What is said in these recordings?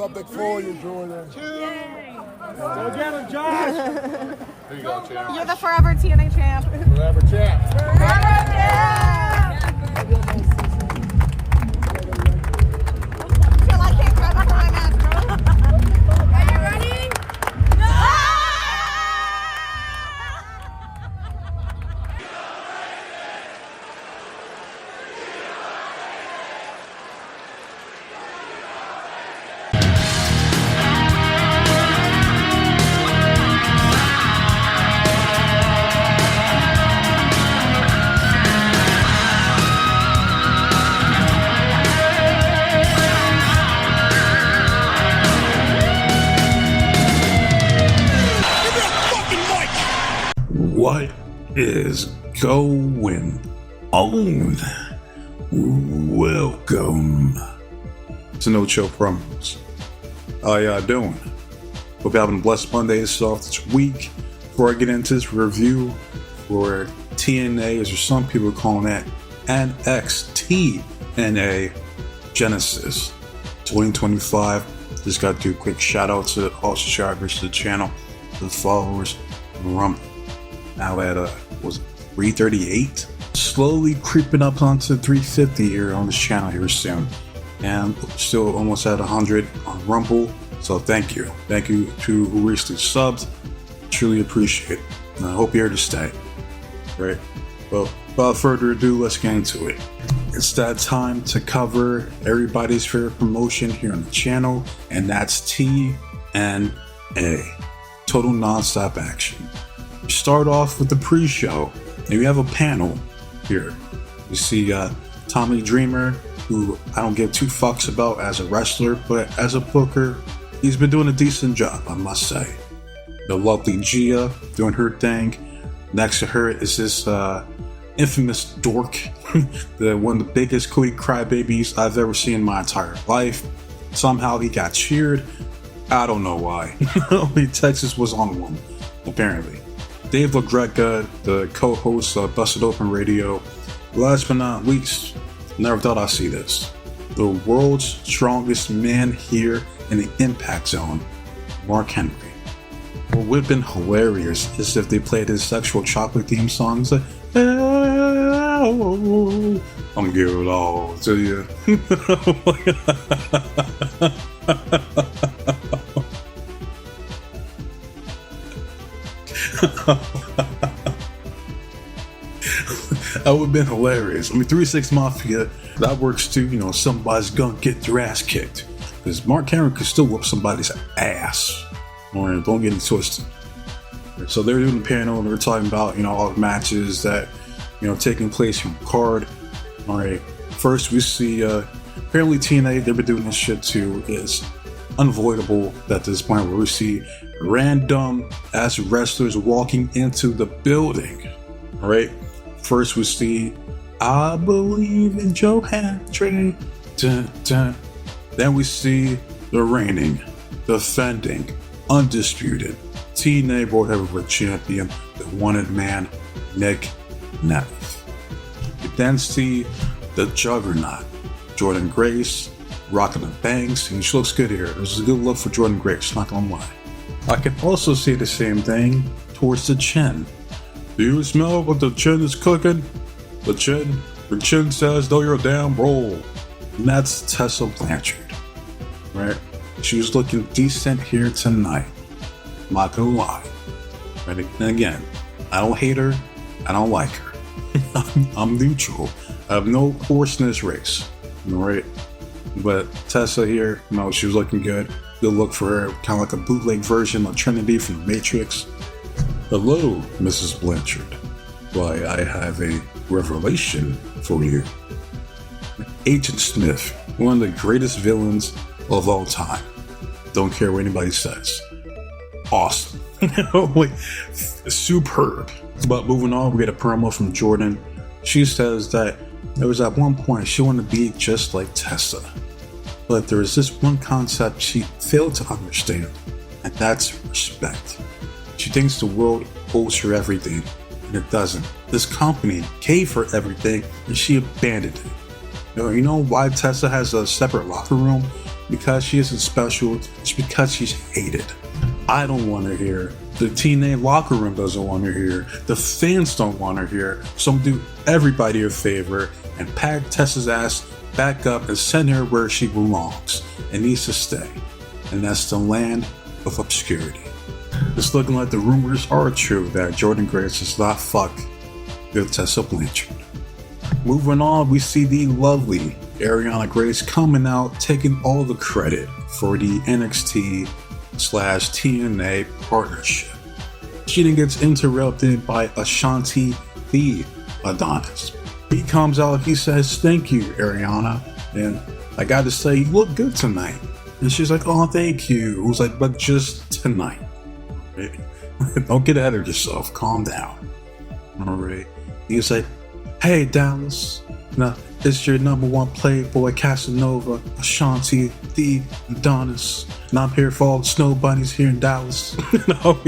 something for you, Jordan. Go get him, Josh. There you go, champ. You're the forever TNA champ. Forever champ. Forever champ. Till I can't grab up my match, bro. Are you ready? No! What is going on? Welcome to No Chill Promos. How y'all doing? Hope you're having a blessed Monday off this week. Before I get into this review for TNA, as some people calling that, TNA Genesis 2025. Just got to do a quick shout out to all subscribers to the channel, to the followers, and Rumble. Now at was it 338? Slowly creeping up onto 350 here on this channel here soon, and still almost at 100 on Rumble. So thank you to who recently subbed. Truly appreciate it, and I hope you're here to stay. Right. Well, without further ado, let's get into it. It's that time to cover everybody's favorite promotion here on the channel, and that's TNA, Total Nonstop Action. Start off with the pre-show, and we have a panel here. We see Tommy Dreamer, who I don't give two fucks about as a wrestler, but as a booker, he's been doing a decent job, I must say. The lovely Gia doing her thing. Next to her is this infamous dork, one of the biggest Cody crybabies I've ever seen in my entire life. Somehow he got cheered. I don't know why. Only Texas was on one, apparently. Dave LaGreca, the co-host of Busted Open Radio. Last but not least, never thought I'd see this. The world's strongest man here in the Impact Zone, Mark Henry. What would have been hilarious is if they played his sexual chocolate theme songs like, oh, I'm giving it all to you. That would have been hilarious. I mean, 3-6 Mafia, that works too. Somebody's gonna get their ass kicked. Because Mark Henry could still whoop somebody's ass. Or don't get it twisted. So they're doing the panel and they're talking about, all the matches that, taking place on the card. Alright, first we see, apparently TNA, they've been doing this shit too, is unavoidable at this point where we see random ass wrestlers walking into the building. Alright, first we see I Believe in Joe Hendry. Dun, dun. Then we see the reigning, defending, undisputed TNA World Heavyweight Champion, the wanted man, Nick Nemeth. We then see the Juggernaut, Jordan Grace, rocking the bangs, and she looks good here. This is a good look for Jordan Grace, not gonna lie. I can also see the same thing towards the chin. Do you smell what the chin is cooking? The chin? Your chin says, though you're a damn roll. And that's Tessa Blanchard, right? She was looking decent here tonight. I'm not gonna lie. Right? And again, I don't hate her, I don't like her. I'm neutral. I have no horse in this race, right? But Tessa here, she was looking good. Good look for her, kind of like a bootleg version of Trinity from The Matrix. Hello, Mrs. Blanchard. Why, I have a revelation for you. Agent Smith, one of the greatest villains of all time. Don't care what anybody says. Awesome. Superb. But moving on, we get a promo from Jordan. She says that there was at one point she wanted to be just like Tessa. But there is this one concept she failed to understand, and that's respect. She thinks the world owes her everything, and it doesn't. This company gave her everything, and she abandoned it. You know why Tessa has a separate locker room? because she isn't special, it's because she's hated. I don't want her here. The TNA locker room doesn't want her here. The fans don't want her here. So I'm gonna do everybody a favor and pack Tessa's ass back up and send her where she belongs and needs to stay. And that's the land of obscurity. It's looking like the rumors are true that Jordynne Grace does not fuck with Tessa Blanchard. Moving on, we see the lovely Ariana Grace coming out, taking all the credit for the NXT/TNA partnership. She then gets interrupted by Ashanti the Adonis. He comes out, he says, "Thank you, Ariana, and I gotta say, you look good tonight." And she's like, "Oh, thank you." It was like, "But just tonight. Right? Don't get ahead of yourself. Calm down." All right. He's like, "Hey, Dallas. Now, it's your number one playboy, Casanova, Ashanti, the Adonis. And I'm here for all the snow bunnies here in Dallas." No,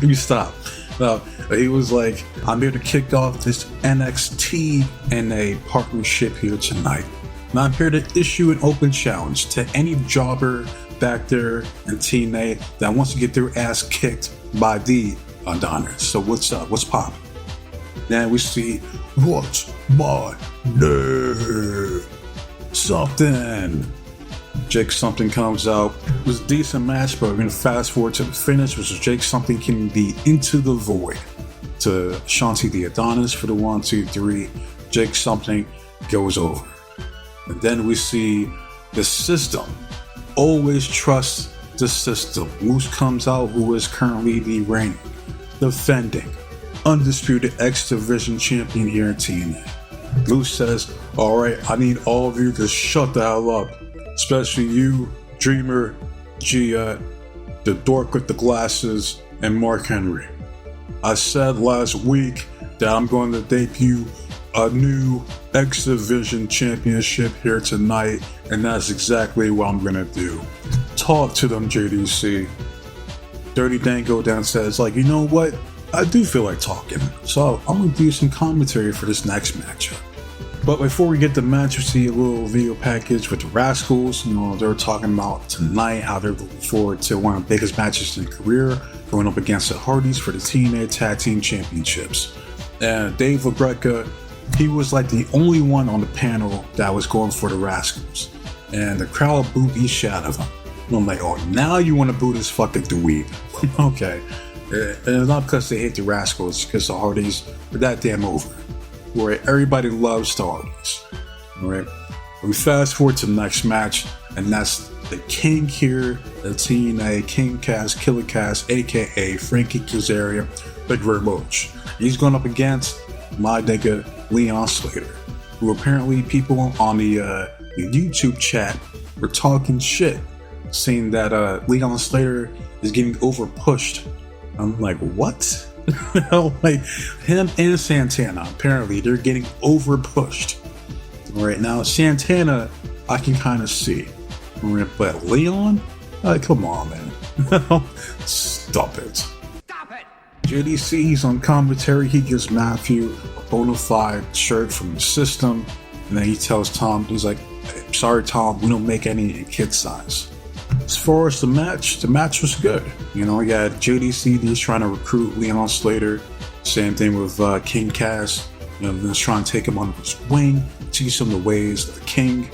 you stop. No, he was like, "I'm here to kick off this NXT-NA partnership here tonight. And I'm here to issue an open challenge to any jobber back there in TNA that wants to get their ass kicked by the Adonis. So what's up? What's poppin'?" Then we see, "What's my name? Something." Jake Something comes out. It was a decent match, but we're going to fast forward to the finish, which is Jake Something can be Into the Void to Shanti the Adonis for the 1, 2, 3. Jake Something goes over. And then we see the system. Always trust the system. Moose comes out, who is currently the reigning, defending, undisputed X Division champion here in TNA. Moose says, "All right, I need all of you to shut the hell up. Especially you, Dreamer, Gia, the dork with the glasses, and Mark Henry. I said last week that I'm going to debut a new X Division championship here tonight, and that's exactly what I'm going to do. Talk to them, JDC." Dirty Dango then says, like, "You know what? I do feel like talking, so I'm going to do some commentary for this next matchup." But before we get the match, we see a little video package with the Rascals. You know, they're talking about tonight how they're looking forward to one of the biggest matches in their career, going up against the Hardys for the TNA Tag Team Championships. And Dave LaGreca, he was like the only one on the panel that was going for the Rascals. And the crowd booed the shit out of him. And I'm like, oh, now you want to boo this fucking dweeb. Okay. And it's not because they hate the Rascals, it's because the Hardys are that damn over. Where everybody loves the Hardys. Alright. We fast forward to the next match, and that's the King here, the TNA King Cass, Killer Cass, aka Frankie Kazarian, Big Red Roach. He's going up against my nigga Leon Slater, who apparently people on the YouTube chat were talking shit, saying that Leon Slater is getting over pushed. I'm like, what? Like him and Santana, apparently they're getting over pushed. Right now, Santana, I can kind of see. Right, but Leon, come on, man. Stop it. Stop it. JDC, he's on commentary. He gives Matthew a bona fide shirt from the system, and then he tells Tom, he's like, "Sorry, Tom, we don't make any in kid size." As far as the match was good. You know, you had JDC, he's trying to recruit Leon Slater. Same thing with King Cass. You know, he's trying to take him under his wing, teach him the ways of the king.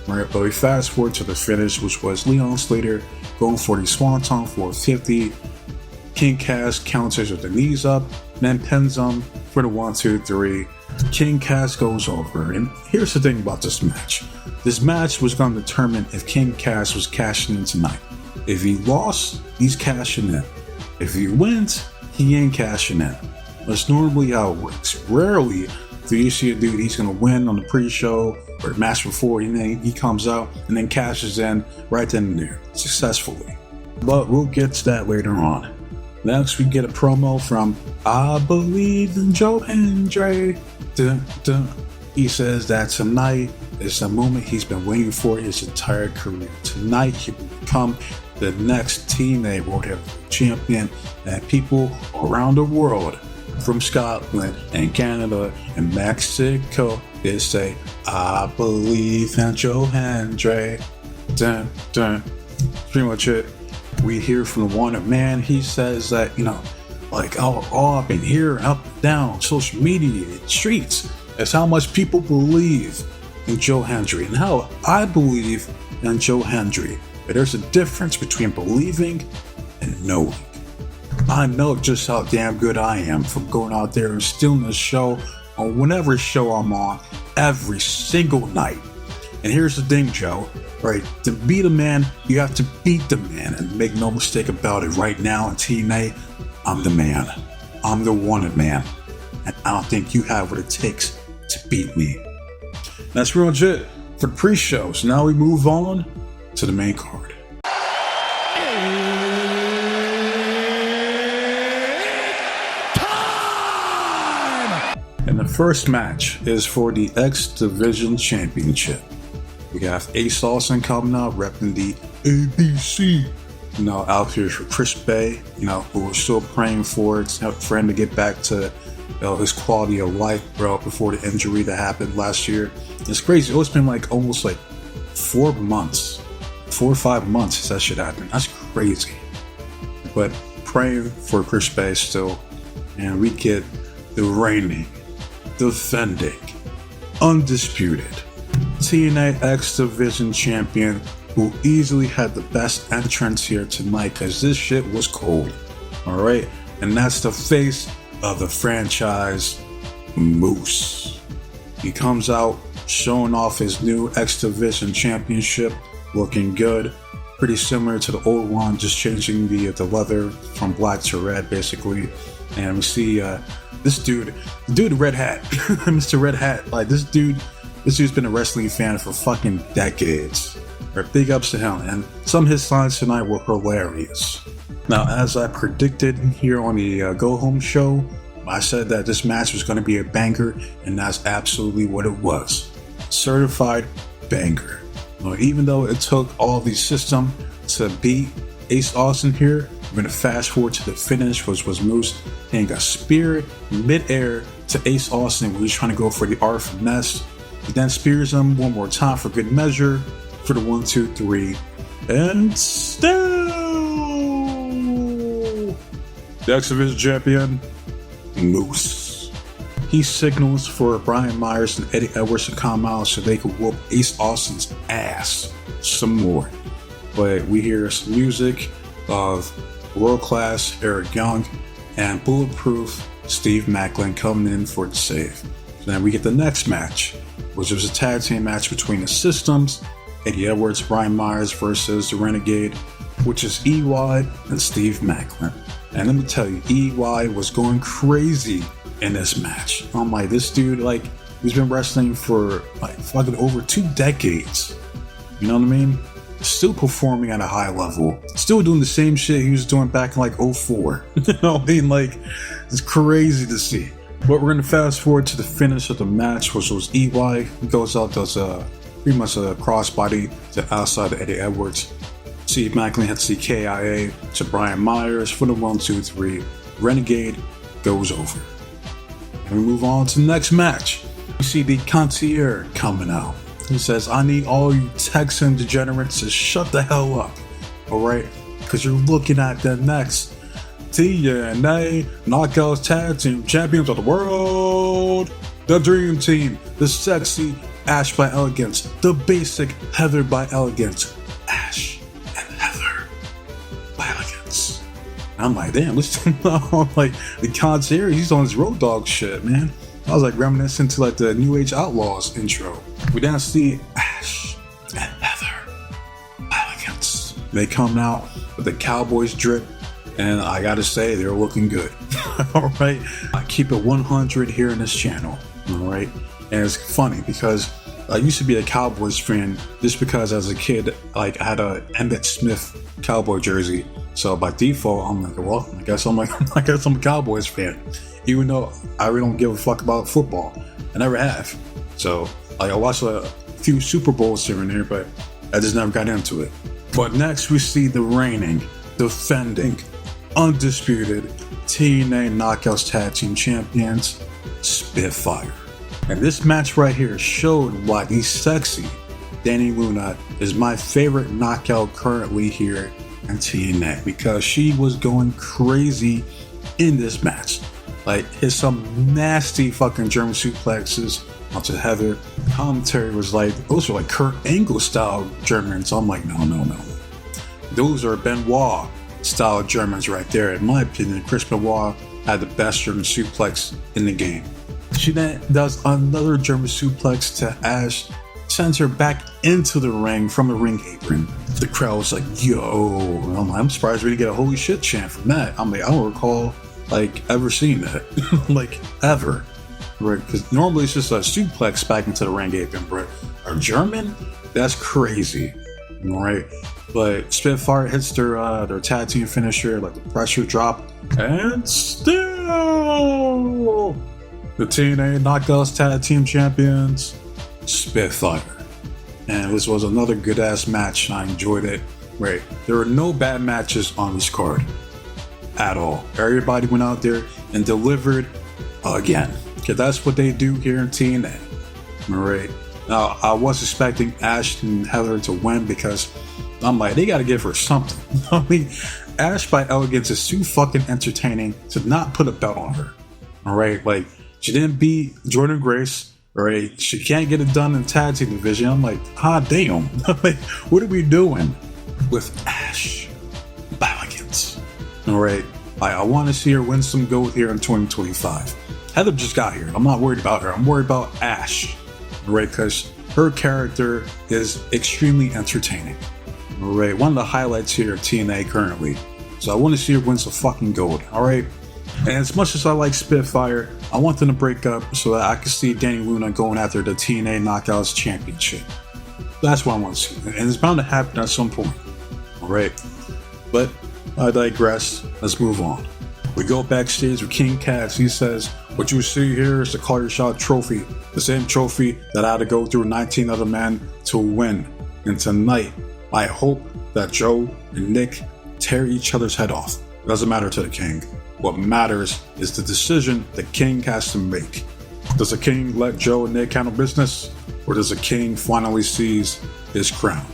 Right, but we fast forward to the finish, which was Leon Slater going for the Swanton 450. King Cass counters with the knees up, then pins him for the 1, 2, 3. King Cass goes over, and here's the thing about this match. This match was going to determine if King Cass was cashing in tonight. If he lost, he's cashing in. If he wins, he ain't cashing in. That's normally how it works. Rarely do you see a dude, he's going to win on the pre-show or match before, and then he comes out and then cashes in right then and there, successfully. But we'll get to that later on. Next, we get a promo from I Believe in Joe Hendry. Dun, dun. He says that tonight is the moment he's been waiting for his entire career. Tonight, he will become the next TNA World Heavyweight Champion, and people around the world, from Scotland and Canada and Mexico They say, I believe in Joe Hendry. Dun, dun. That's pretty much it. We hear from the Wanted Man. He says that, like all I've been hearing up and down social media, streets, is how much people believe in Joe Hendry and how I believe in Joe Hendry. But there's a difference between believing and knowing. I know just how damn good I am from going out there and stealing the show on whatever show I'm on every single night. And here's the thing, Joe, right? To be the man, you have to beat the man, and make no mistake about it. Right now in TNA, I'm the man. I'm the wanted man. And I don't think you have what it takes to beat me. That's pretty much it for the pre-show. So now we move on to the main card. And the first match is for the X Division Championship. We have Ace Austin coming out, repping the ABC. Out here for Chris Bay, who was still praying for him to get back to his quality of life, before the injury that happened last year. It's crazy. It's been almost 4 months, 4 or 5 months since that shit happened. That's crazy. But praying for Chris Bay still, and we get the reigning, defending, undisputed TNA X Division champion, who easily had the best entrance here tonight because this shit was cold. Alright? And that's the face of the franchise, Moose. He comes out showing off his new X Division championship, looking good. Pretty similar to the old one, just changing the leather from black to red, basically. And we see this dude, the dude in red hat, Mr. Red Hat. This dude's been a wrestling fan for fucking decades. Big ups to him, and some of his signs tonight were hilarious. Now, as I predicted here on the Go Home show, I said that this match was going to be a banger, and that's absolutely what it was. Certified banger. Even though it took all the system to beat Ace Austin here, we're going to fast forward to the finish, which was Moose hitting a spear mid-air to Ace Austin when he's trying to go for the R finesse. He then spears him one more time for good measure for the 1, 2, 3, and still the X Division champion, Moose. He signals for Brian Myers and Eddie Edwards to come out so they could whoop Ace Austin's ass some more. But we hear some music of world-class Eric Young and bulletproof Steve Macklin coming in for the save. So then we get the next match, which was a tag team match between the Systems, Eddie Edwards, Brian Myers versus the Renegade, which is EY and Steve Macklin. And let me tell you, EY was going crazy in this match. I'm like, this dude, he's been wrestling for fucking over 2 decades. You know what I mean? Still performing at a high level. Still doing the same shit he was doing back in 04. You know what I mean? It's crazy to see. But we're going to fast forward to the finish of the match, which was EY. He goes out, does pretty much a crossbody to outside of Eddie Edwards. Steve Macklin hits the KIA to Brian Myers for the 1, 2, 3. Renegade goes over. And we move on to the next match. We see the concierge coming out. He says, I need all you Texan degenerates to shut the hell up. Alright? Because you're looking at the next TNA Knockouts Tag Team Champions of the World. The Dream Team. The sexy Ash by Elegance. The basic Heather by Elegance. Ash and Heather by Elegance. And I'm like, damn, listen, the concierge, he's on his Road Dogg shit, man. I was reminiscent to the New Age Outlaws intro. We then see Ash and Heather by Elegance. They come out with the Cowboys drip, and I gotta say, they're looking good. Alright? I keep it 100 here in this channel. Alright? And it's funny because I used to be a Cowboys fan just because as a kid, I had a Emmitt Smith Cowboy jersey. So by default, I'm like, well, I guess I'm a Cowboys fan. Even though I really don't give a fuck about football. I never have. So I watched a few Super Bowls here and there, but I just never got into it. But next we see the reigning, defending, undisputed TNA Knockouts Tag Team Champions, Spitfire. And this match right here showed why the sexy Dani Luna is my favorite knockout currently here in TNA, because she was going crazy in this match. Like, hit some nasty fucking German suplexes onto Heather. Commentary was like, those are like Kurt Angle style Germans. I'm like, no. Those are Benoit style Germans right there. In my opinion, Chris Benoit had the best German suplex in the game. She then does another German suplex to Ash, sends her back into the ring from the ring apron. The crowd was like, yo. I'm surprised we didn't get a holy shit chant from that. I'm like, I don't recall like ever seeing that. Like, ever. Right? Because normally it's just a suplex back into the ring apron, but a German? That's crazy. Right? But Spitfire hits their tag team finisher, like the pressure drop, and still the TNA Knockouts Tag Team Champions, Spitfire. And this was another good ass match, and I enjoyed it. Right? There were no bad matches on this card at all. Everybody went out there and delivered again. Okay, that's what they do here in TNA. Alright. Now, I was expecting Ash and Heather to win because I'm like, they gotta give her something. I mean, Ash by Elegance is too fucking entertaining to not put a belt on her. Alright, like, she didn't beat Jordan Grace. Alright, she can't get it done in the tag team division. I'm like, damn. Like, what are we doing with Ash by Elegance? Alright, I want to see her win some gold here in 2025. Heather just got here. I'm not worried about her. I'm worried about Ash. Right, because her character is extremely entertaining. Right, one of the highlights here at TNA currently. So I want to see her win some fucking gold. Alright, and as much as I like Spitfire, I want them to break up so that I can see Dani Luna going after the TNA Knockouts Championship. That's what I want to see, and it's bound to happen at some point. Alright, but I digress. Let's move on. We go backstage with King Cass. He says, what you see here is the Call Your Shot trophy. The same trophy that I had to go through 19 other men to win. And tonight, I hope that Joe and Nick tear each other's head off. It doesn't matter to the King. What matters is the decision the King has to make. Does the King let Joe and Nick handle business? Or does the King finally seize his crown?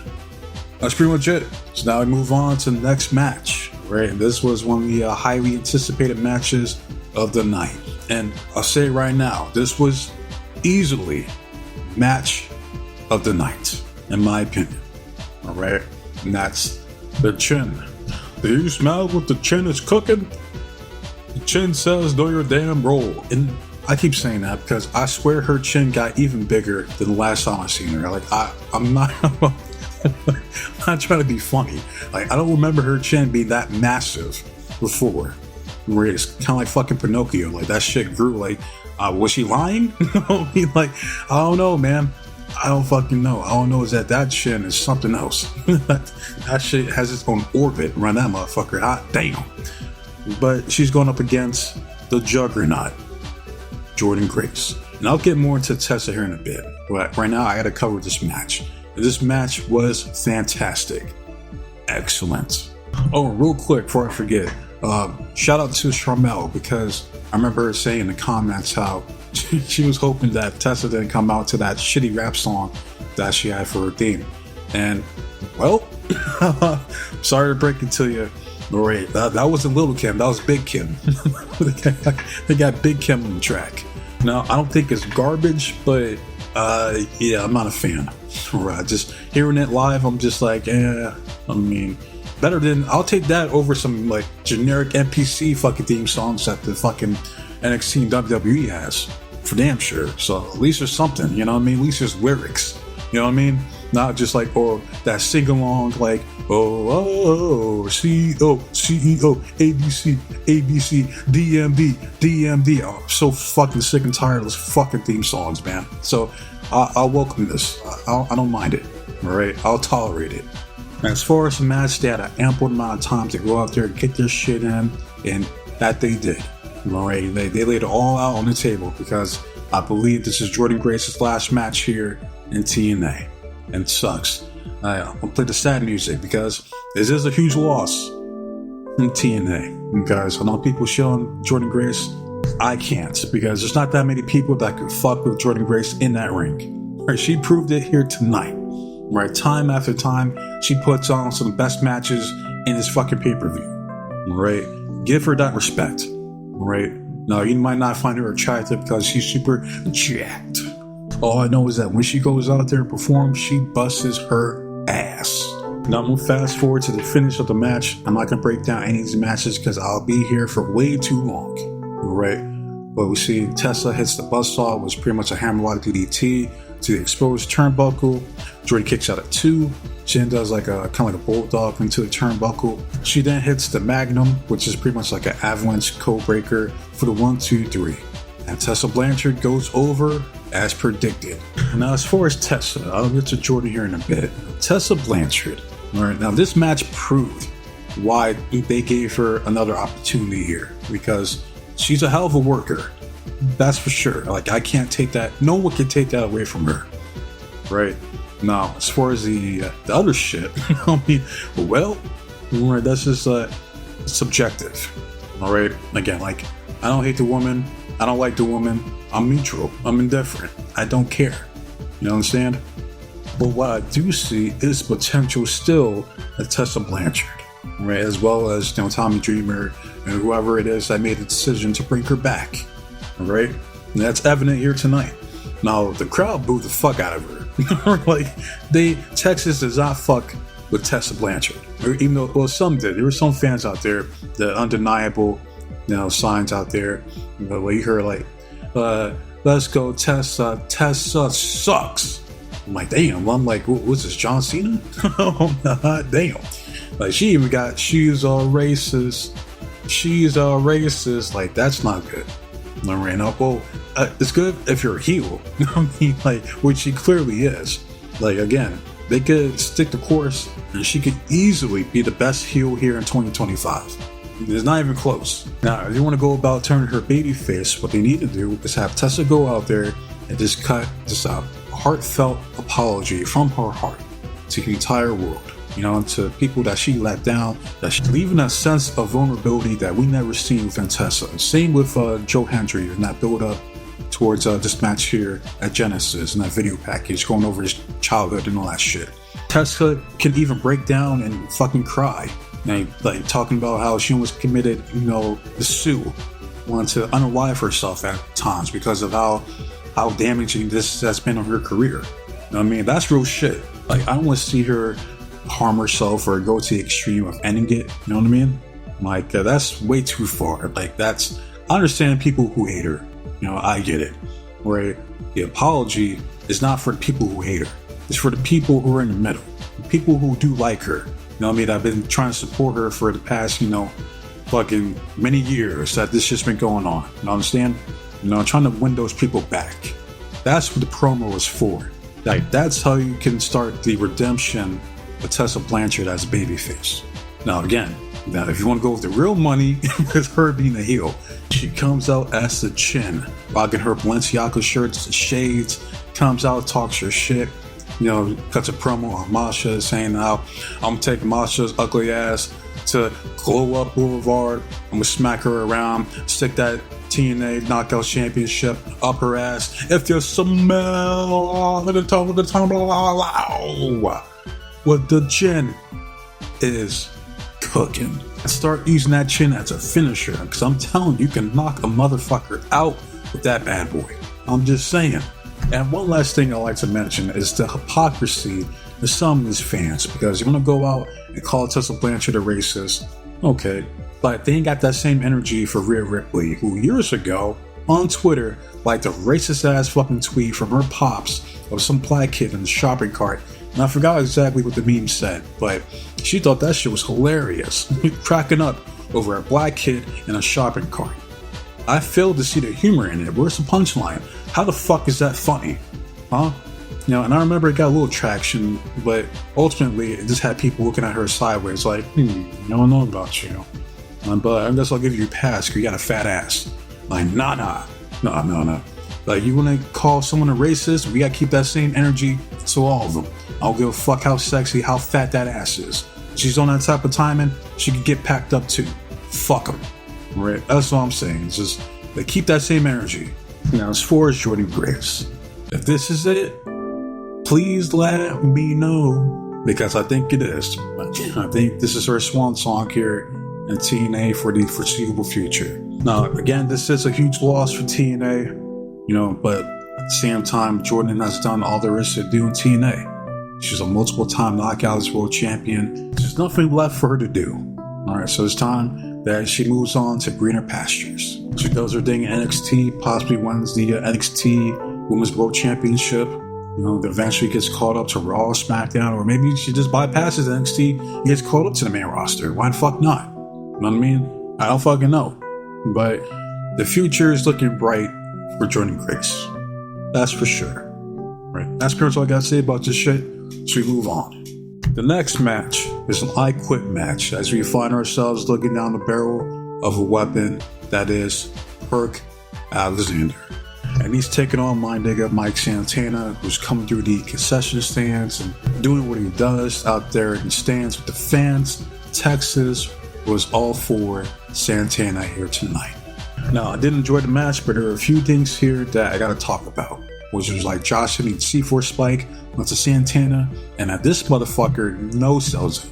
That's pretty much it. So now we move on to the next match. Right, this was one of the highly anticipated matches of the night. And I'll say right now, this was easily match of the night, in my opinion. All right, and that's the chin. Do you smell what the chin is cooking? The chin says, do your damn roll. And I keep saying that because I swear her chin got even bigger than the last time I seen her. Like, I'm not... I'm not trying to be funny. Like, I don't remember her chin being that massive before. Where it's kind of like fucking Pinocchio. Like, that shit grew. Like, was she lying? I mean, like, I don't know, man. I don't fucking know. I don't know is that chin is something else. That shit has its own orbit around that motherfucker. Hot damn. But she's going up against the Juggernaut, Jordan Grace. And I'll get more into Tessa here in a bit. But right now, I gotta cover this match. This match was fantastic. Excellent. Oh, real quick before I forget, shout out to Charmel, because I remember her saying in the comments how she was hoping that Tessa didn't come out to that shitty rap song that she had for her theme. And, well, sorry to break it to you. Right, that wasn't Little Kim, that was Big Kim. They got Big Kim on the track. Now, I don't think it's garbage, but yeah, I'm not a fan. Right, just hearing it live, I'm just like, I mean, better than, I'll take that over some like generic NPC fucking theme songs that the fucking NXT and WWE has, for damn sure. So at least there's something, you know what I mean? At least there's lyrics, you know what I mean? Not just like, or that sing along like, CEO, ABC, ABC, DMD. Oh, I'm so fucking sick and tired of those fucking theme songs, man. So I'll welcome this. I don't mind it. All right, I'll tolerate it. As far as the match, they had an ample amount of time to go out there and get their shit in, and that they did. All right, they laid it all out on the table because I believe this is Jordan Grace's last match here in TNA. And it sucks. I'll play the sad music because this is a huge loss in TNA. Because I know people showing Jordan Grace. I can't, because there's not that many people that could fuck with Jordan Grace in that ring. Right? She proved it here tonight. Right? Time after time, she puts on some of the best matches in this fucking pay-per-view. Right? Give her that respect. Right? Now, you might not find her attractive because she's super jacked. All I know is that when she goes out there and performs, she busts her ass. Now, I'm going to fast forward to the finish of the match. I'm not going to break down any of these matches because I'll be here for way too long. Right? But we see Tessa hits the buzzsaw, was pretty much a hammerlock DDT to the exposed turnbuckle. Jordan kicks out at 2. She then does like a kind of like a bulldog into the turnbuckle. She then hits the Magnum, which is pretty much like an avalanche code breaker for the 1, 2, 3. And Tessa Blanchard goes over as predicted. Now, as far as Tessa, I'll get to Jordan here in a bit. Tessa Blanchard. All right, now this match proved why they gave her another opportunity here, because she's a hell of a worker. That's for sure. Like, I can't take that. No one can take that away from her. Right? Now, as far as the other shit, I mean, well, right, that's just subjective. All right? Again, like, I don't hate the woman. I don't like the woman. I'm neutral. I'm indifferent. I don't care. You understand? But what I do see is potential still at Tessa Blanchard. Right? As well as, you know, Tommy Dreamer and whoever it is that made the decision to bring her back. All right? And that's evident here tonight. Now, the crowd booed the fuck out of her. Like, Texas does not fuck with Tessa Blanchard. Even though, well, some did. There were some fans out there, the undeniable, you know, signs out there, you know, where you heard like, let's go Tessa, Tessa sucks. I'm like, damn. I'm like, what's this, John Cena? Oh, damn. Like, she even got, she's a racist. She's a racist. Like, that's not good. All right, now, well, it's good if you're a heel. I mean, like, which she clearly is. Like, again, they could stick the course, and she could easily be the best heel here in 2025. It's not even close. Now, if you want to go about turning her babyface, what they need to do is have Tessa go out there and just cut this out. A heartfelt apology from her heart to the entire world. You know, to people that she let down, that she's leaving a sense of vulnerability that we never seen within Tessa. Same with Joe Hendry and that build up towards this match here at Genesis and that video package going over his childhood and all that shit. Tessa can even break down and fucking cry. And, like, talking about how she almost committed, you know, the Sue, wanted to unalive herself at times because of how damaging this has been on her career. You know what I mean? That's real shit. Like, I don't want to see her harm herself or go to the extreme of ending it. You know what I mean? Like, that's way too far. Like, that's, I understand people who hate her. You know, I get it. Where the apology is not for the people who hate her. It's for the people who are in the middle. The people who do like her. You know what I mean? I've been trying to support her for the past, you know, fucking many years that this just been going on. You understand? You know, trying to win those people back. That's what the promo is for. Like, that's how you can start the redemption of Tessa Blanchard as a babyface. Now, again, if you want to go with the real money, with her being a heel, she comes out as the Chin, rocking her Balenciaga shirts, the shades, comes out, talks her shit. You know, cuts a promo on Masha saying how I'm taking Masha's ugly ass to Glow Up Boulevard. I'm gonna smack her around, stick that TNA Knockout Championship up her ass. If you smell the top of the tunnel, what the chin is cooking. Start using that chin as a finisher, because I'm telling you, you can knock a motherfucker out with that bad boy. I'm just saying. And one last thing I like to mention is the hypocrisy of some of these fans, because you want to go out and call Tessa Blanchard a racist, okay, but they ain't got that same energy for Rhea Ripley, who years ago on Twitter liked a racist ass fucking tweet from her pops of some black kid in the shopping cart. And I forgot exactly what the meme said, but she thought that shit was hilarious, cracking up over a black kid in a shopping cart. I failed to see the humor in it. Where's the punchline? How the fuck is that funny? Huh? You know, and I remember it got a little traction, but ultimately it just had people looking at her sideways like, I don't know about you. But I guess I'll give you a pass because you got a fat ass. Like, nah. Like, you want to call someone a racist? We got to keep that same energy to all of them. I don't give a fuck how sexy, how fat that ass is. She's on that type of timing, she could get packed up too. Fuck them. Right? That's all I'm saying. It's just, But keep that same energy. Now, as far as Jordan Grace, if this is it, please let me know, because I think it is. I think this is her swan song here in TNA for the foreseeable future. Now, again, this is a huge loss for TNA, you know, but at the same time, Jordan has done all there is to do in TNA. She's a multiple-time Knockouts World Champion. There's nothing left for her to do. All right, so it's time that she moves on to greener pastures. She does her thing in NXT, possibly wins the NXT Women's World Championship. You know, eventually gets called up to Raw, SmackDown, or maybe she just bypasses NXT and gets called up to the main roster. Why the fuck not? You know what I mean? I don't fucking know. But the future is looking bright for Jordan Grace. That's for sure. Right? That's pretty much all I gotta say about this shit. So we move on. The next match is an I Quit match, as we find ourselves looking down the barrel of a weapon that is Perk Alexander. And he's taking on my nigga Mike Santana, who's coming through the concession stands and doing what he does out there in the stands with the fans. Texas was all for Santana here tonight. Now, I did enjoy the match, but there are a few things here that I gotta talk about. Which was like Josh hitting the C4 spike onto Santana, and that this motherfucker no-sells it.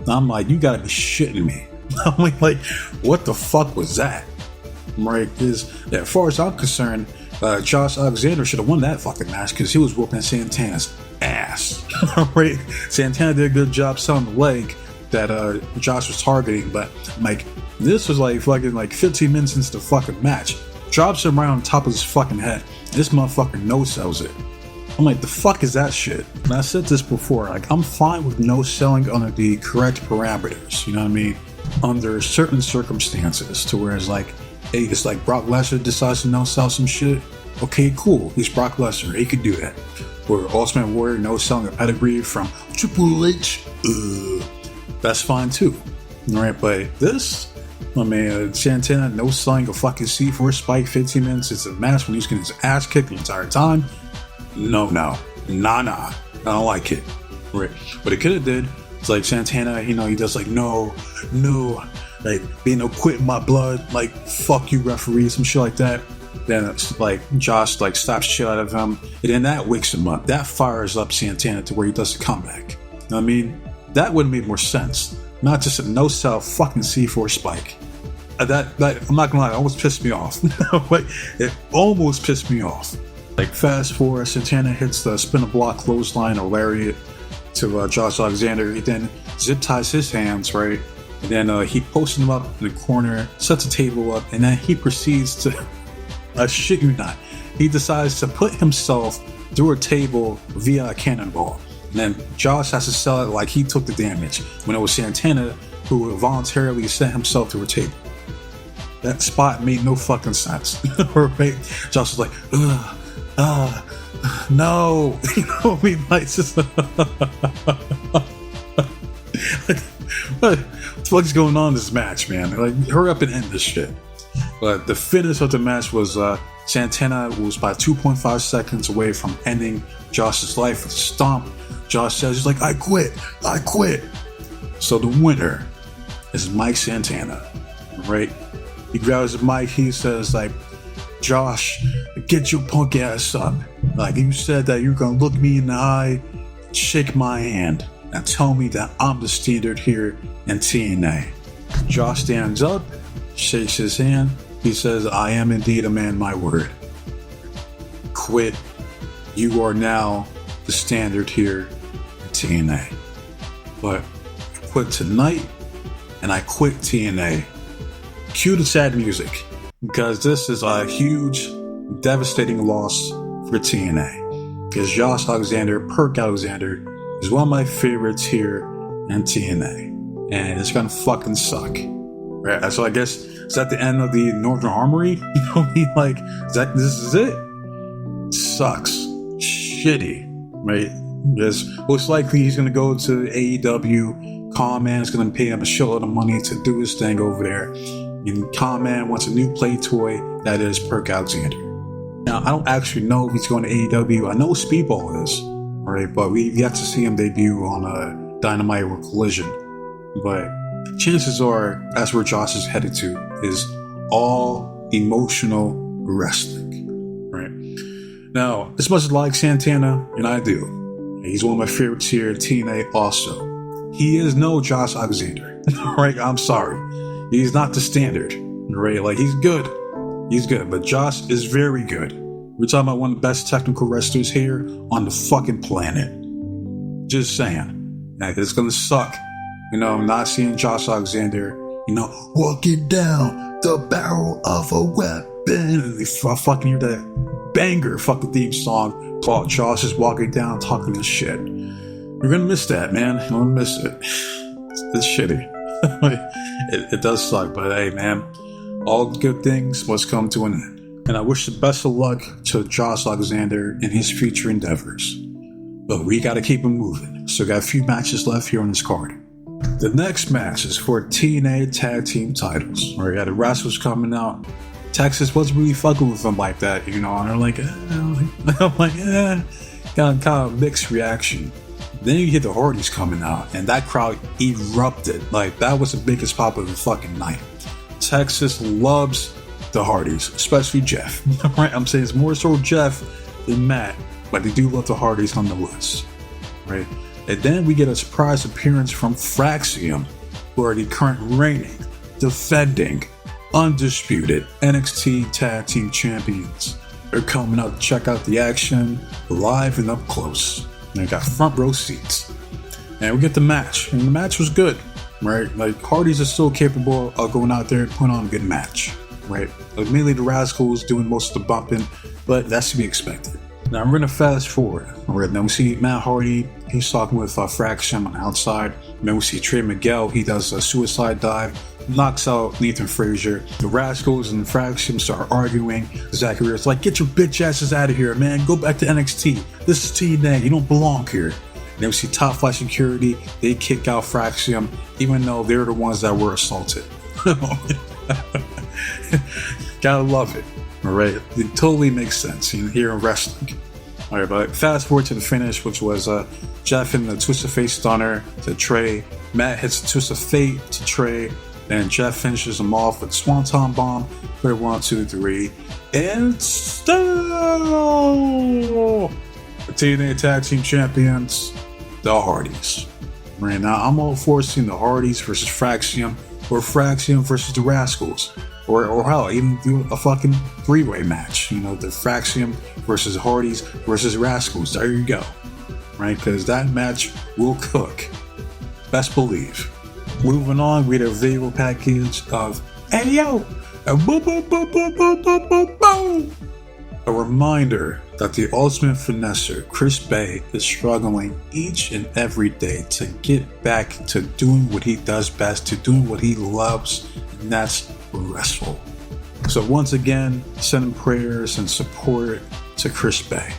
And I'm like, you gotta be shitting me. I'm like, what the fuck was that? Right? Because as far as I'm concerned, Josh Alexander should have won that fucking match because he was whooping Santana's ass. Right? Santana did a good job selling the leg that Josh was targeting, but like, this was like fucking like 15 minutes into the fucking match. Drops him right on top of his fucking head. This motherfucker no-sells it. I'm like, the fuck is that shit? And I said this before, like, I'm fine with no-selling under the correct parameters, you know what I mean? Under certain circumstances, to where it's like, hey, it's like Brock Lesnar decides to no-sell some shit. Okay, cool, he's Brock Lesnar, he could do that. Or Ultimate Warrior no-selling a pedigree from Triple H, that's fine too. Alright, but this, I mean, Santana no-selling a fucking C4 spike 15 minutes into the match when he's getting his ass kicked the entire time. Nah. I don't like it. Right. What it could have did, it's like Santana, you know, he does like, no, like, being no quit in my blood, like, fuck you, referee, some shit like that. Then it's like, Josh, like, slaps shit out of him, and then that wakes him up. That fires up Santana to where he does the comeback. You know what I mean? That would have made more sense. Not just a no-sell fucking C4 spike. That I'm not gonna lie, it almost pissed me off. Like, it almost pissed me off. Like, fast forward, Santana hits the spin a block clothesline or lariat to Josh Alexander. He then zip ties his hands, right? And then he posts him up in the corner, sets a table up, and then he proceeds to, I shit you not, he decides to put himself through a table via a cannonball. And then Josh has to sell it like he took the damage, when it was Santana who voluntarily sent himself through a table. That spot made no fucking sense. Right? Josh was like, no. You know what I mean? Like, just like, what the fuck is going on in this match, man? Like, hurry up and end this shit. But the finish of the match was Santana was by 2.5 seconds away from ending Josh's life with a stomp. Josh says, he's like, I quit. So the winner is Mike Santana, right? He grabs the mic, he says, like, Josh, get your punk ass up. Like, you said that you're gonna look me in the eye, shake my hand, and tell me that I'm the standard here in TNA. Josh stands up, shakes his hand, he says, I am indeed a man, my word. Quit. You are now the standard here in TNA. But I quit tonight, and I quit TNA. Cue the sad music, because this is a huge, devastating loss for TNA. Because Josh Alexander, Perk Alexander, is one of my favorites here in TNA. And it's gonna fucking suck. Right? So I guess, is that the end of the Northern Armory? You know what I mean? Like, this is it? Sucks. Shitty. Right? Because most likely he's gonna go to AEW. Khan is gonna pay him a shitload of money to do his thing over there. And Khan wants a new play toy that is Perk Alexander. Now, I don't actually know if he's going to AEW. I know Speedball is, right? But we yet to see him debut on Dynamite or Collision. But chances are that's where Josh is headed to, is All emotional wrestling. Right now, as much as I like Santana, and I do, he's one of my favorites here at TNA. Also, he is no Josh Alexander. Right? I'm sorry, he's not the standard. Right? Like, he's good, but Josh is very good. We're talking about one of the best technical wrestlers here on the fucking planet. Just saying. Like, it's gonna suck, not seeing Josh Alexander, walking down the barrel of a weapon. And I fucking hear that banger fucking theme song while Josh is walking down talking this shit. You're gonna miss that, man. You're gonna miss it. It's shitty. It does suck, but hey, man, all good things must come to an end. And I wish the best of luck to Josh Alexander in his future endeavors. But we gotta keep him moving. So got a few matches left here on this card. The next match is for TNA Tag Team titles. Where you got the Rascals coming out. Texas wasn't really fucking with them like that, and they're like, I'm like, kind of mixed reaction. Then you get the Hardys coming out, and that crowd erupted. Like, that was the biggest pop of the fucking night. Texas loves the Hardys, especially Jeff. Right? I'm saying it's more so Jeff than Matt, but they do love the Hardys nonetheless. Right? And then we get a surprise appearance from Fraxium, who are the current reigning, defending, undisputed NXT Tag Team Champions. They're coming out to check out the action live and up close. They got front row seats. And we get the match. And the match was good. Right? Like, Hardys are still capable of going out there and putting on a good match. Right? Like, mainly the Rascals doing most of the bumping, but that's to be expected. Now we're gonna fast forward. Right, now we see Matt Hardy. He's talking with Fraxium on the outside. Then we see Trey Miguel. He does a suicide dive, knocks out Nathan Frazier. The Rascals and Fraxium start arguing. Zachary is like, "Get your bitch asses out of here, man. Go back to NXT. This is TNA. You don't belong here." And then we see Top Flight Security. They kick out Fraxium, even though they're the ones that were assaulted. Gotta love it. Alright, it totally makes sense here in wrestling. Alright, but fast forward to the finish, which was Jeff in the Twist of Fate Stunner to Trey. Matt hits the Twist of Fate to Trey. Then Jeff finishes him off with Swanton Bomb for 1, 2, 3. And still the TNA Tag Team Champions, the Hardys. Right now, I'm all for seeing the Hardys versus Fraxium, or Fraxium versus the Rascals. Or hell, even do a fucking three-way match. The Fraxium versus Hardys versus Rascals. There you go. Right? Because that match will cook. Best believe. Moving on, we had a video package of "Hey yo!" And boom, boom, boom, boom, boom, boom, boom, boom. A reminder that the ultimate finesser, Chris Bay, is struggling each and every day to get back to doing what he does best, to doing what he loves, and that's wrestle. So once again, sending prayers and support to Chris Bay.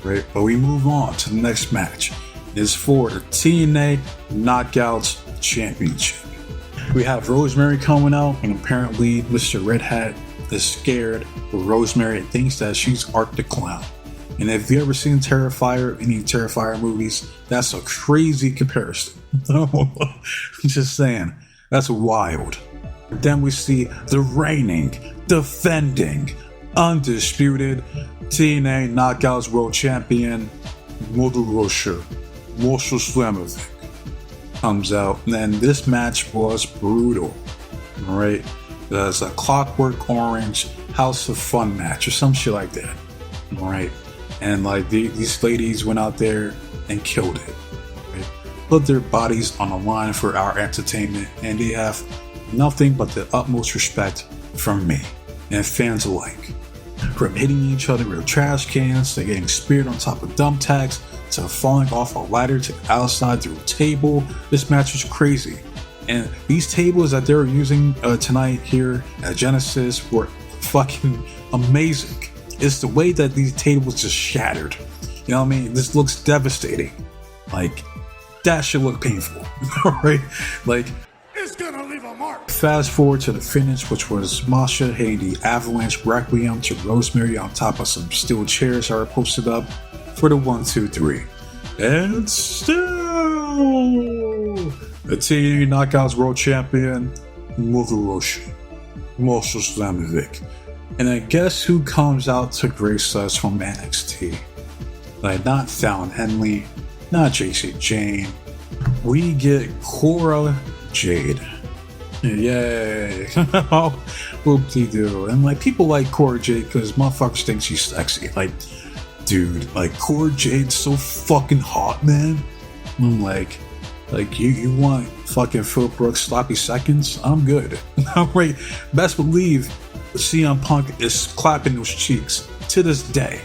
Right? But we move on to the next match. It's for the TNA Knockouts Championship. We have Rosemary coming out, and apparently Mr. Red Hat is scared of Rosemary and thinks that she's Art the Clown. And if you ever seen Terrifier, any Terrifier movies, that's a crazy comparison. I'm just saying, that's wild. Then we see the reigning, defending, undisputed TNA Knockouts World Champion, Mother Russia Slamovic, comes out. And then this match was brutal. Alright? There's a Clockwork Orange House of Fun match or some shit like that. Alright? And like these ladies went out there and killed it. Right? Put their bodies on the line for our entertainment, and they have nothing but the utmost respect from me and fans alike. From hitting each other with trash cans, to getting speared on top of dump tags, to falling off a ladder to the outside through a table, this match was crazy. And these tables that they were using tonight here at Genesis were fucking amazing. It's the way that these tables just shattered. You know what I mean? This looks devastating. Like, that should look painful. Right? Like, It's gonna leave a mark. fast forward to the finish, which was Masha hitting the Avalanche Requiem to Rosemary on top of some steel chairs that were posted up for the 1, 2, 3. And still, the TNA Knockouts World Champion, Mother Russia Marshall Slamovic. And then guess who comes out to grace us from NXT? Like, not Fallon Henley, not JC Jane. We get Cora Jade. Yay. Whoop-de-doo. And like, people like Cora Jade because motherfuckers think she's sexy. Like, dude, like, Cora Jade's so fucking hot, man. I'm like you want fucking Phil Brooks sloppy seconds? I'm good. Alright, best believe CM Punk is clapping those cheeks to this day.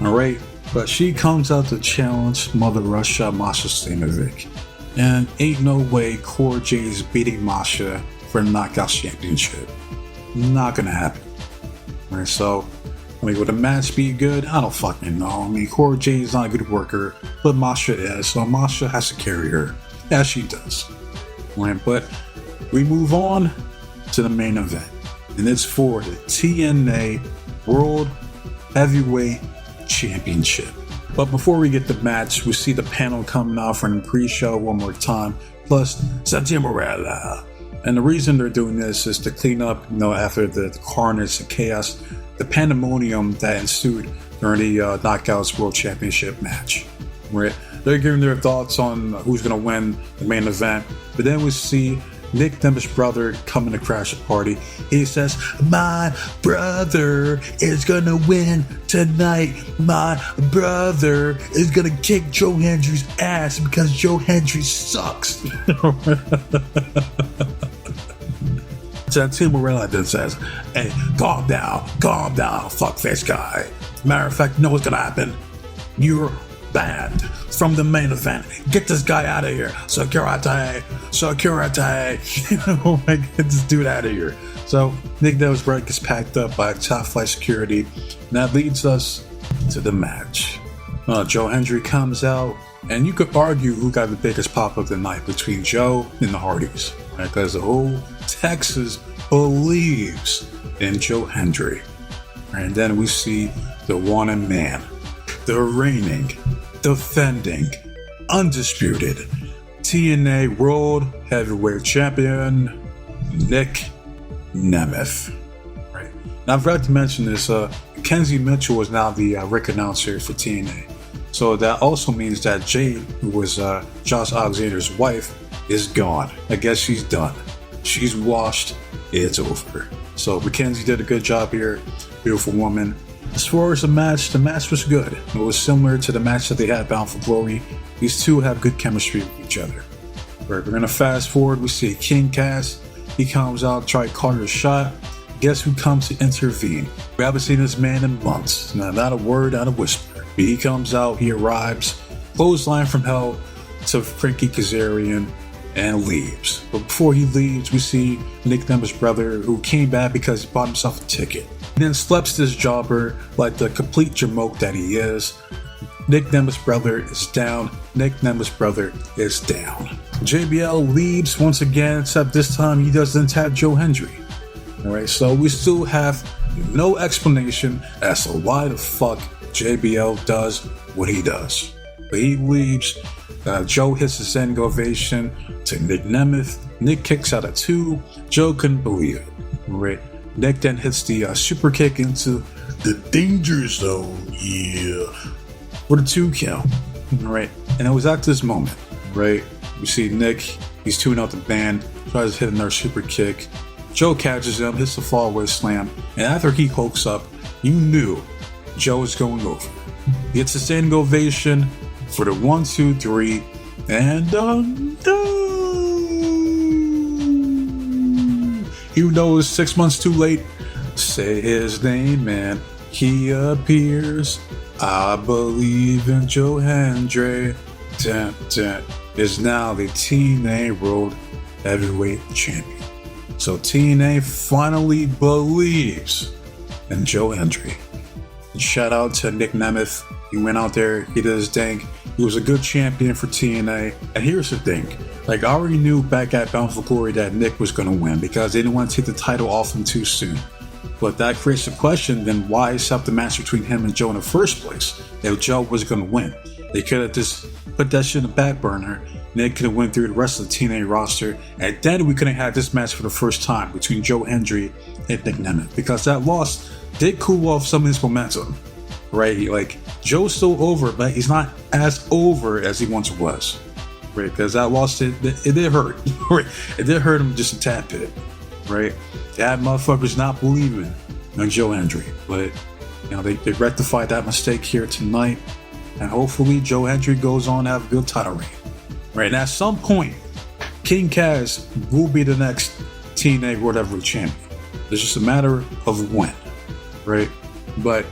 Alright, but she comes out to challenge Mother Russia, Masha Slamovic. And ain't no way Cora Jade is beating Masha for the Knockout Championship. Not gonna happen. Alright, so, I mean, would the match be good? I don't fucking know. I mean, Cora Jade is not a good worker, but Masha is, so Masha has to carry her, as she does. Right, but we move on to the main event, and it's for the TNA World Heavyweight Championship. But before we get the match, we see the panel coming out from the pre-show one more time, plus Santino Marella. And the reason they're doing this is to clean up, after the carnage and chaos, the pandemonium that ensued during the Knockouts World Championship match. Right? They're giving their thoughts on who's going to win the main event, but then we see Nick Nemeth's brother coming to crash the party. He says, "My brother is going to win tonight. My brother is going to kick Joe Hendry's ass because Joe Hendry sucks." Santino Marella then says, "Hey, calm down, fuckface guy. Matter of fact, you know what's gonna happen? You're banned from the main event. Get this guy out of here. Security. Get this dude out of here." So Nick Nemeth's brother gets packed up by top flight security, and that leads us to the match. Joe Hendry comes out, and you could argue who got the biggest pop of the night between Joe and the Hardys, right? Because the whole Texas believes in Joe Hendry. And then we see the wanted man, the reigning, defending, undisputed TNA World Heavyweight Champion, Nick Nemeth. Right. Now, I forgot to mention this, Kenzie Mitchell is now the ring announcer for TNA. So that also means that Jade, who was Josh Alexander's wife, is gone. I guess she's done. She's washed. It's over. So Mackenzie did a good job here. Beautiful woman. As far as the match was good. It was similar to the match that they had Bound for Glory. These two have good chemistry with each other. We're going to fast forward. We see King Cass. He comes out to try to call her shot. Guess who comes to intervene? We haven't seen this man in months. Now, not a word, not a whisper. But he comes out, he arrives, clothesline from hell to Frankie Kazarian, and leaves. But before he leaves, we see Nick Nemeth's brother, who came back because he bought himself a ticket. He then slaps this jobber like the complete jamoke that he is. Nick Nemeth's brother is down. Nick Nemeth's brother is down. JBL leaves once again, except this time he doesn't have Joe Hendry. Alright, so we still have no explanation as to why the fuck JBL does what he does. But he leaves. Joe hits the standing ovation to Nick Nemeth. Nick kicks out at 2. Joe couldn't believe it. Right. Nick then hits the super kick into the danger zone. Yeah. For the 2 count. Right. And it was at this moment, right? We see Nick, he's tuning out the band, tries to hit another super kick. Joe catches him, hits the fallaway slam, and after he hooks up, you knew Joe was going over. He hits the standing ovation for the 1, 2, 3, and even though it's 6 months too late, say his name and he appears. I believe in Joe Hendry. Is now the TNA World Heavyweight Champion. So TNA finally believes in Joe Hendry. And shout out to Nick Nemeth. He went out there, he did his thing. He was a good champion for TNA. And here's the thing. Like, I already knew back at Bound for Glory that Nick was going to win because they didn't want to take the title off him too soon. But that creates a question, then why set up the match between him and Joe in the first place if Joe was going to win? They could have just put that shit in the back burner and they could have went through the rest of the TNA roster, and then we could have had this match for the first time between Joe Hendry and Nick Nemeth, because that loss did cool off some of his momentum, right? Like, Joe's still over, but he's not as over as he once was, right? Because that loss, it did hurt, right? It did hurt him just a tad bit, right? They had motherfuckers not believing in Joe Hendry, but they rectified that mistake here tonight, and hopefully Joe Hendry goes on to have a good title reign, right? And at some point, King Kaz will be the next TNA World Heavyweight Champion. It's just a matter of when, right? But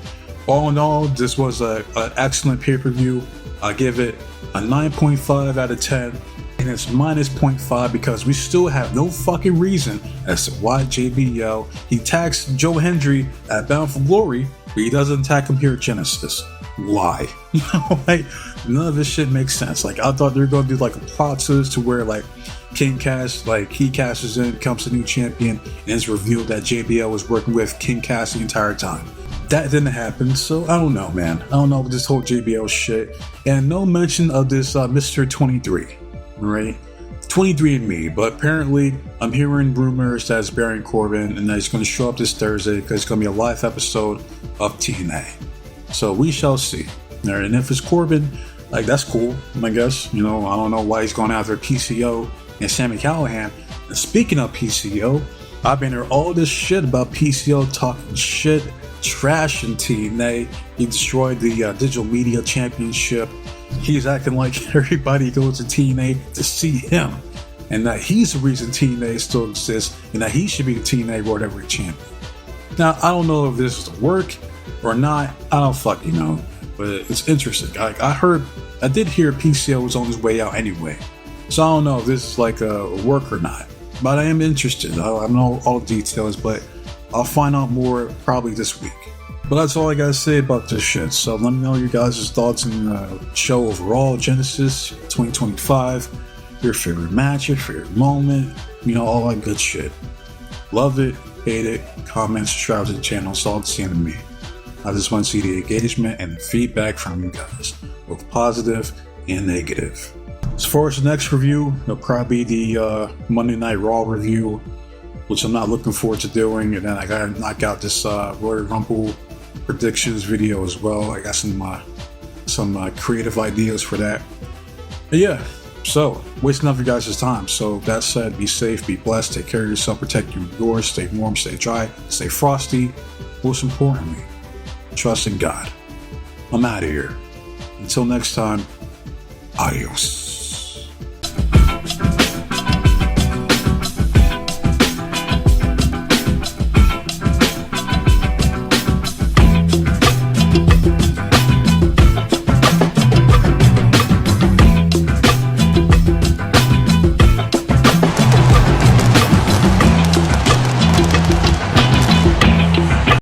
all in all, this was an excellent pay-per-view. I give it a 9.5 out of 10, and it's minus 0.5 because we still have no fucking reason as to why JBL, he tags Joe Hendry at Bound for Glory, but he doesn't attack him here at Genesis. Why? Like, none of this shit makes sense. Like, I thought they were going to do like a plot twist to where like King Cass, like he cashes in, becomes a new champion, and it's revealed that JBL was working with King Cass the entire time. That didn't happen, so I don't know, man. I don't know this whole JBL shit. And no mention of this Mr. 23, right? 23andMe, but apparently I'm hearing rumors that it's Baron Corbin and that he's going to show up this Thursday because it's going to be a live episode of TNA. So we shall see. And if it's Corbin, like, that's cool, I guess. I don't know why he's going after PCO and Sami Callihan. And speaking of PCO, I've been hearing all this shit about PCO talking shit, trash in TNA. He destroyed the Digital Media Championship. He's acting like everybody goes to TNA to see him, and that he's the reason TNA still exists, and that he should be the TNA World Heavyweight Champion. Now, I don't know if this is work or not. I don't fucking know, but it's interesting. I did hear PCO was on his way out anyway, so I don't know if this is like a work or not. But I am interested. I don't know all the details, but I'll find out more probably this week. But that's all I gotta say about this shit. So let me know your guys' thoughts on the show overall, Genesis 2025. Your favorite match, your favorite moment, all that good shit. Love it, hate it, comment, subscribe to the channel. It's all the same to me. I just want to see the engagement and the feedback from you guys, both positive and negative. As far as the next review, it'll probably be the Monday Night Raw review, which I'm not looking forward to doing. And then I gotta knock out this Royal Rumble predictions video as well. I got some creative ideas for that. But yeah, so wasting up your guys' time. So that said, be safe, be blessed, take care of yourself, protect yours, stay warm, stay dry, stay frosty. Most importantly, trust in God. I'm out of here. Until next time, adios.